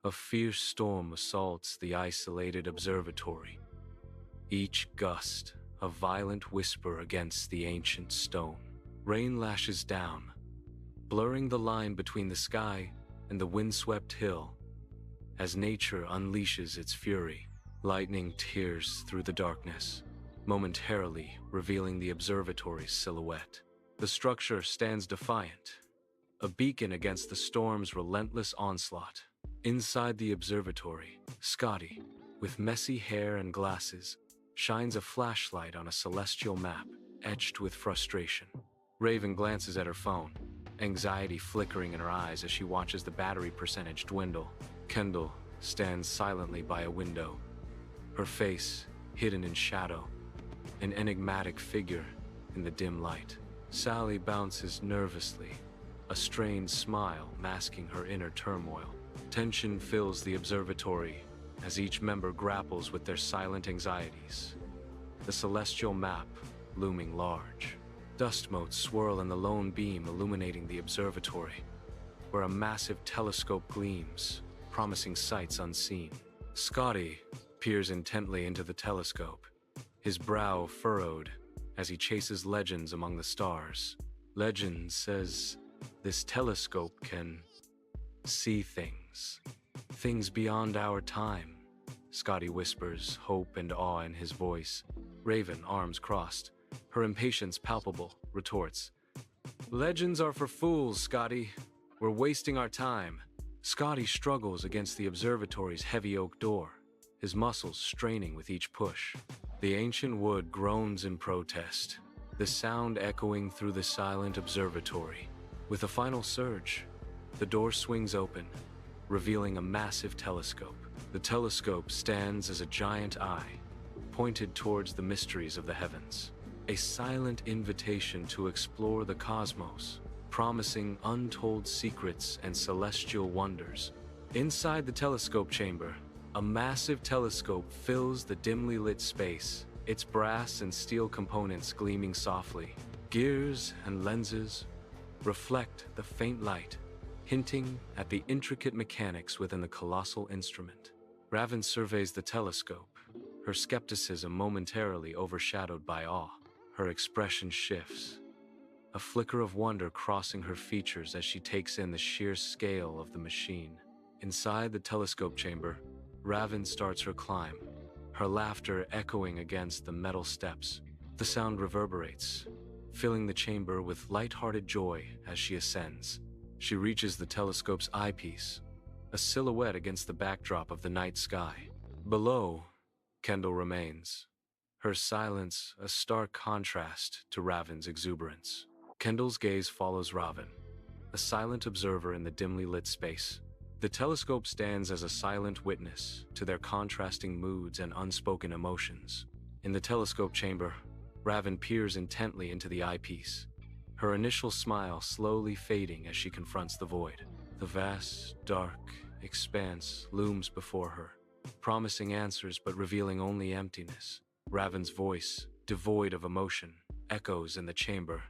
A fierce storm assaults the isolated observatory. Each gust, a violent whisper against the ancient stone. Rain lashes down, blurring the line between the sky and the windswept hill. As nature unleashes its fury, lightning tears through the darkness, momentarily revealing the observatory's silhouette. The structure stands defiant, a beacon against the storm's relentless onslaught. Inside the observatory, Scotty, with messy hair and glasses, shines a flashlight on a celestial map etched with frustration. Raven glances at her phone, anxiety flickering in her eyes as she watches the battery percentage dwindle. Kendall stands silently by a window, her face hidden in shadow, an enigmatic figure in the dim light. Sally bounces nervously, a strained smile masking her inner turmoil. Tension fills the observatory as each member grapples with their silent anxieties. The celestial map looming large. Dust motes swirl in the lone beam illuminating the observatory, where a massive telescope gleams, promising sights unseen. Scotty peers intently into the telescope, his brow furrowed as he chases legends among the stars. Legend says this telescope can see things beyond our time. Scotty whispers, hope and awe in his voice. Raven, arms crossed, her impatience palpable, retorts, "Legends are for fools, Scotty. We're wasting our time." Scotty struggles against the observatory's heavy oak door, his muscles straining with each push. The ancient wood groans in protest, the sound echoing through the silent observatory. With a final surge, the door swings open, revealing a massive telescope. The telescope stands as a giant eye, pointed towards the mysteries of the heavens. A silent invitation to explore the cosmos, promising untold secrets and celestial wonders. Inside the telescope chamber, a massive telescope fills the dimly lit space, its brass and steel components gleaming softly. Gears and lenses reflect the faint light, hinting at the intricate mechanics within the colossal instrument. Raven surveys the telescope, her skepticism momentarily overshadowed by awe. Her expression shifts, a flicker of wonder crossing her features as she takes in the sheer scale of the machine. Inside the telescope chamber, Raven starts her climb, her laughter echoing against the metal steps. The sound reverberates, filling the chamber with light-hearted joy as she ascends. She reaches the telescope's eyepiece, a silhouette against the backdrop of the night sky. Below, Kendall remains, her silence a stark contrast to Raven's exuberance. Kendall's gaze follows Raven, a silent observer in the dimly lit space. The telescope stands as a silent witness to their contrasting moods and unspoken emotions. In the telescope chamber, Raven peers intently into the eyepiece, her initial smile slowly fading as she confronts the void. The vast, dark expanse looms before her, promising answers but revealing only emptiness. Raven's voice, devoid of emotion, echoes in the chamber.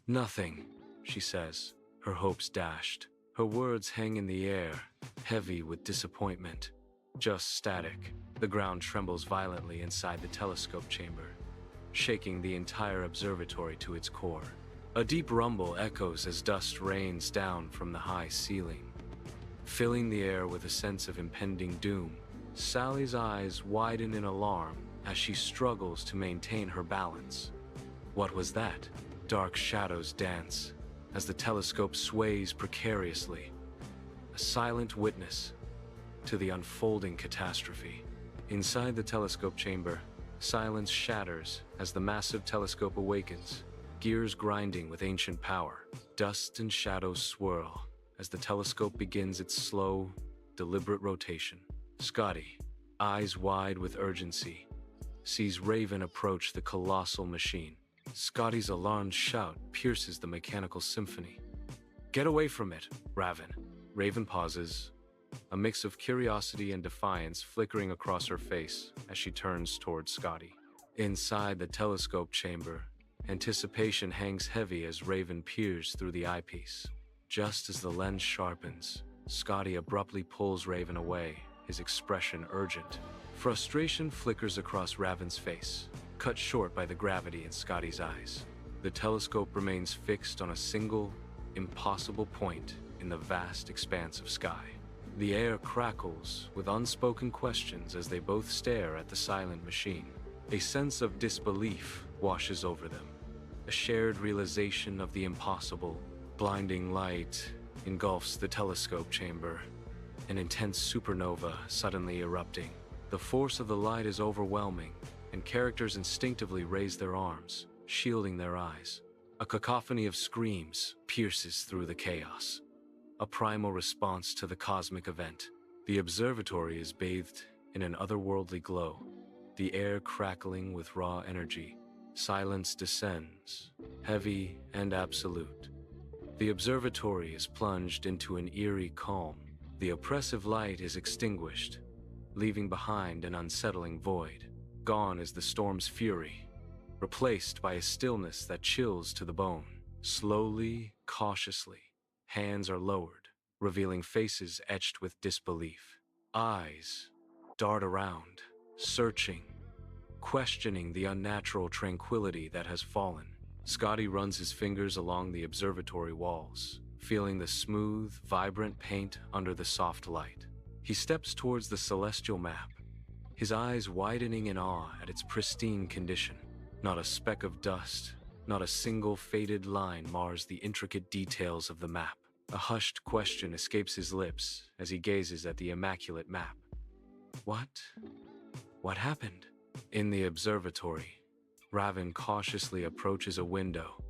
"Nothing," she says, her hopes dashed. Her words hang in the air, heavy with disappointment. Just static. The ground trembles violently inside the telescope chamber, shaking the entire observatory to its core. A deep rumble echoes as dust rains down from the high ceiling, filling the air with a sense of impending doom. Sally's eyes widen in alarm as she struggles to maintain her balance. What was that? Dark shadows dance as the telescope sways precariously, a silent witness to the unfolding catastrophe. Inside the telescope chamber, silence shatters as the massive telescope awakens, gears grinding with ancient power. Dust and shadows swirl as the telescope begins its slow, deliberate rotation. Scotty, eyes wide with urgency, sees Raven approach the colossal machine. Scotty's alarmed shout pierces the mechanical symphony. "Get away from it, Raven." Raven pauses, a mix of curiosity and defiance flickering across her face as she turns towards Scotty. Inside the telescope chamber, anticipation hangs heavy as Raven peers through the eyepiece. Just as the lens sharpens, Scotty abruptly pulls Raven away, his expression urgent. Frustration flickers across Raven's face, cut short by the gravity in Scotty's eyes. The telescope remains fixed on a single, impossible point in the vast expanse of sky. The air crackles with unspoken questions as they both stare at the silent machine. A sense of disbelief washes over them, a shared realization of the impossible. Blinding light engulfs the telescope chamber, an intense supernova suddenly erupting. The force of the light is overwhelming, and characters instinctively raise their arms, shielding their eyes. A cacophony of screams pierces through the chaos, a primal response to the cosmic event. The observatory is bathed in an otherworldly glow, the air crackling with raw energy. Silence descends, heavy and absolute. The observatory is plunged into an eerie calm. The oppressive light is extinguished, leaving behind an unsettling void. Gone is the storm's fury, replaced by a stillness that chills to the bone. Slowly, cautiously, hands are lowered, revealing faces etched with disbelief. Eyes dart around, searching, questioning the unnatural tranquility that has fallen. Scotty runs his fingers along the observatory walls, feeling the smooth, vibrant paint under the soft light. He steps towards the celestial map, his eyes widening in awe at its pristine condition. Not a speck of dust, not a single faded line mars the intricate details of the map. A hushed question escapes his lips as he gazes at the immaculate map. What happened? In the observatory, Raven cautiously approaches a window,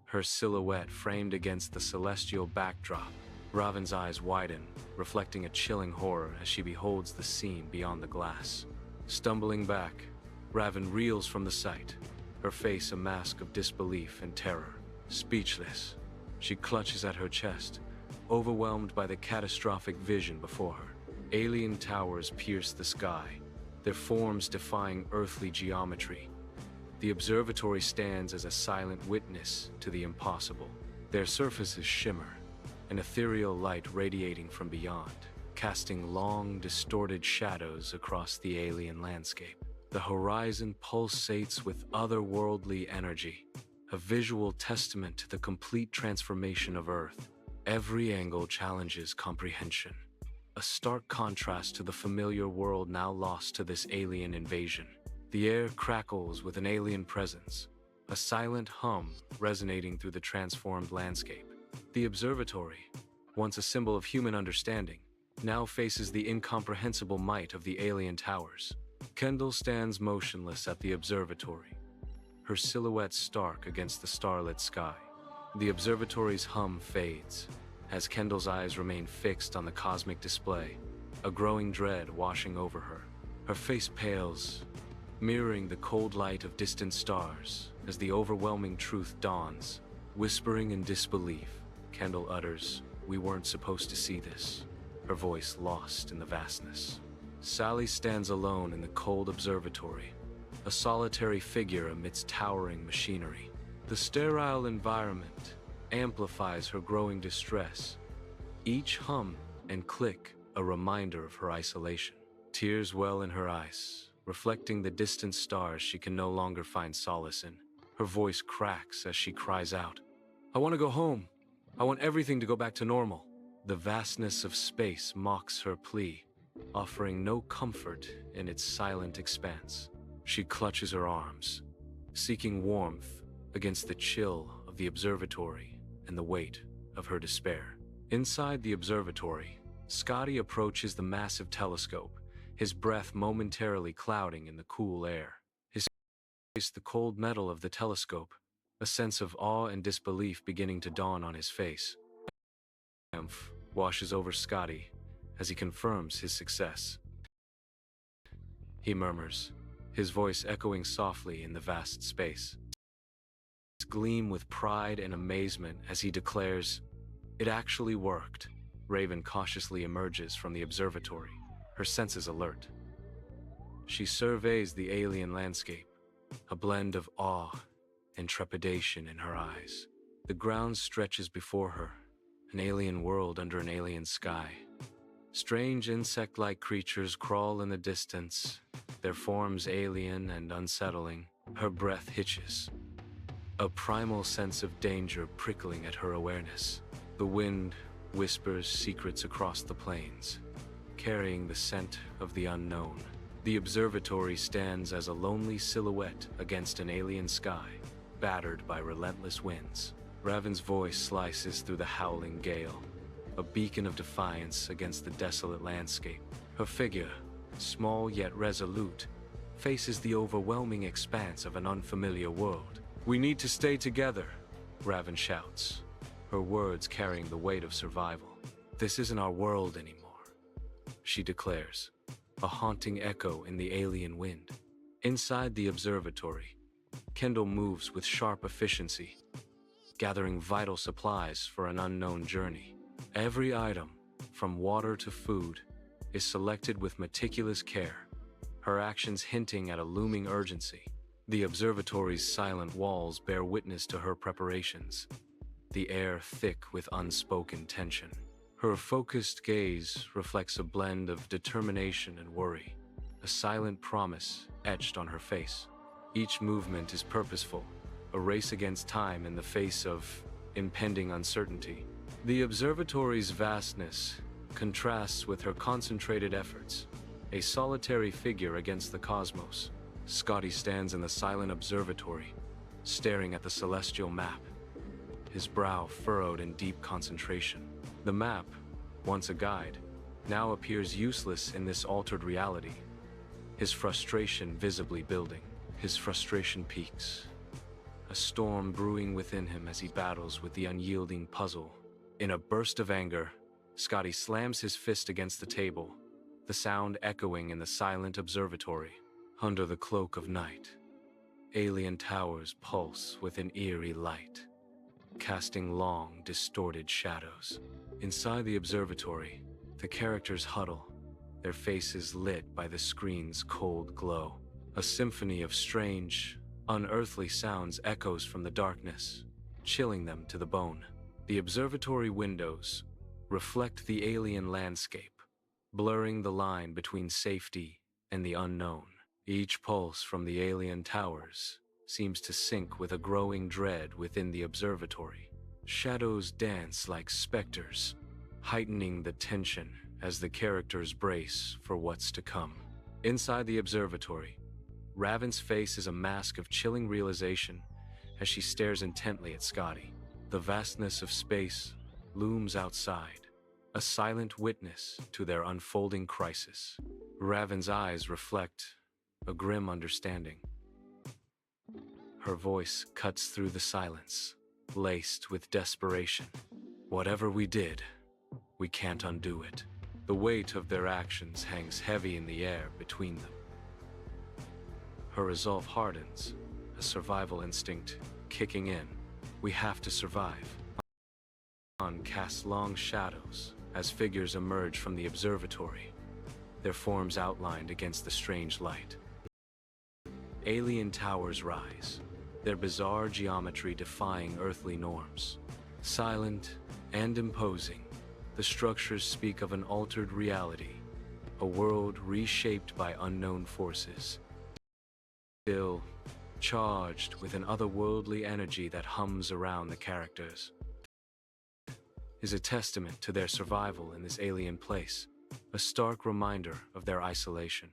her silhouette framed against the celestial backdrop. Raven's eyes widen, reflecting a chilling horror as she beholds the scene beyond the glass. Stumbling back, Raven reels from the sight, her face a mask of disbelief and terror. Speechless, she clutches at her chest, overwhelmed by the catastrophic vision before her. Alien towers pierce the sky, their forms defying earthly geometry. The observatory stands as a silent witness to the impossible. Their surfaces shimmer, an ethereal light radiating from beyond, casting long, distorted shadows across the alien landscape. The horizon pulsates with otherworldly energy, a visual testament to the complete transformation of Earth. Every angle challenges comprehension, a stark contrast to the familiar world now lost to this alien invasion. The air crackles with an alien presence, a silent hum resonating through the transformed landscape. The observatory, once a symbol of human understanding, now faces the incomprehensible might of the alien towers. Kendall stands motionless at the observatory, her silhouette stark against the starlit sky. The observatory's hum fades, as Kendall's eyes remain fixed on the cosmic display, a growing dread washing over her. Her face pales, mirroring the cold light of distant stars as the overwhelming truth dawns. Whispering in disbelief, Kendall utters, "We weren't supposed to see this," her voice lost in the vastness. Sally stands alone in the cold observatory, a solitary figure amidst towering machinery. The sterile environment amplifies her growing distress, each hum and click a reminder of her isolation. Tears well in her eyes, reflecting the distant stars she can no longer find solace in. Her voice cracks as she cries out, "I want to go home. I want everything to go back to normal." The vastness of space mocks her plea, offering no comfort in its silent expanse. She clutches her arms, seeking warmth against the chill of the observatory and the weight of her despair. Inside the observatory, Scotty approaches the massive telescope, his breath momentarily clouding in the cool air. His face the cold metal of the telescope, a sense of awe and disbelief beginning to dawn on his face. Triumph washes over Scotty as he confirms his success. He murmurs, his voice echoing softly in the vast space. His gleam with pride and amazement as he declares, "It actually worked." Raven cautiously emerges from the observatory, her senses alert. She surveys the alien landscape, a blend of awe and trepidation in her eyes. The ground stretches before her, An alien world under an alien sky. Strange insect-like creatures crawl in the distance, their forms alien and unsettling. Her breath hitches, a primal sense of danger prickling at her awareness. The wind whispers secrets across the plains, carrying the scent of the unknown. The observatory stands as a lonely silhouette against an alien sky, battered by relentless winds. Raven's voice slices through the howling gale, a beacon of defiance against the desolate landscape. Her figure, small yet resolute, faces the overwhelming expanse of an unfamiliar world. "We need to stay together," Raven shouts, her words carrying the weight of survival. "This isn't our world anymore," she declares, a haunting echo in the alien wind. Inside the observatory, Kendall moves with sharp efficiency, gathering vital supplies for an unknown journey. Every item, from water to food, is selected with meticulous care, her actions hinting at a looming urgency. The observatory's silent walls bear witness to her preparations, the air thick with unspoken tension. Her focused gaze reflects a blend of determination and worry, a silent promise etched on her face. Each movement is purposeful, a race against time in the face of impending uncertainty. The observatory's vastness contrasts with her concentrated efforts, a solitary figure against the cosmos. Scotty stands in the silent observatory, staring at the celestial map, his brow furrowed in deep concentration. The map, once a guide, now appears useless in this altered reality, his frustration visibly building. His frustration peaks, a storm brewing within him as he battles with the unyielding puzzle. In a burst of anger, Scotty slams his fist against the table, the sound echoing in the silent observatory. Under the cloak of night, alien towers pulse with an eerie light, casting long, distorted shadows. Inside the observatory, the characters huddle, their faces lit by the screen's cold glow. A symphony of strange, unearthly sounds echoes from the darkness, chilling them to the bone. The observatory windows reflect the alien landscape, blurring the line between safety and the unknown. Each pulse from the alien towers seems to sync with a growing dread within the observatory. Shadows dance like specters, heightening the tension as the characters brace for what's to come. Inside the observatory, Raven's face is a mask of chilling realization as she stares intently at Scotty. The vastness of space looms outside, a silent witness to their unfolding crisis. Raven's eyes reflect a grim understanding. Her voice cuts through the silence, laced with desperation. "Whatever we did, we can't undo it." The weight of their actions hangs heavy in the air between them. Her resolve hardens, a survival instinct kicking in. "We have to survive." On casts long shadows as figures emerge from the observatory, their forms outlined against the strange light. Alien towers rise, their bizarre geometry defying earthly norms. Silent and imposing, the structures speak of an altered reality, a world reshaped by unknown forces, still charged with an otherworldly energy that hums around the characters. Is a testament to their survival in this alien place, a stark reminder of their isolation.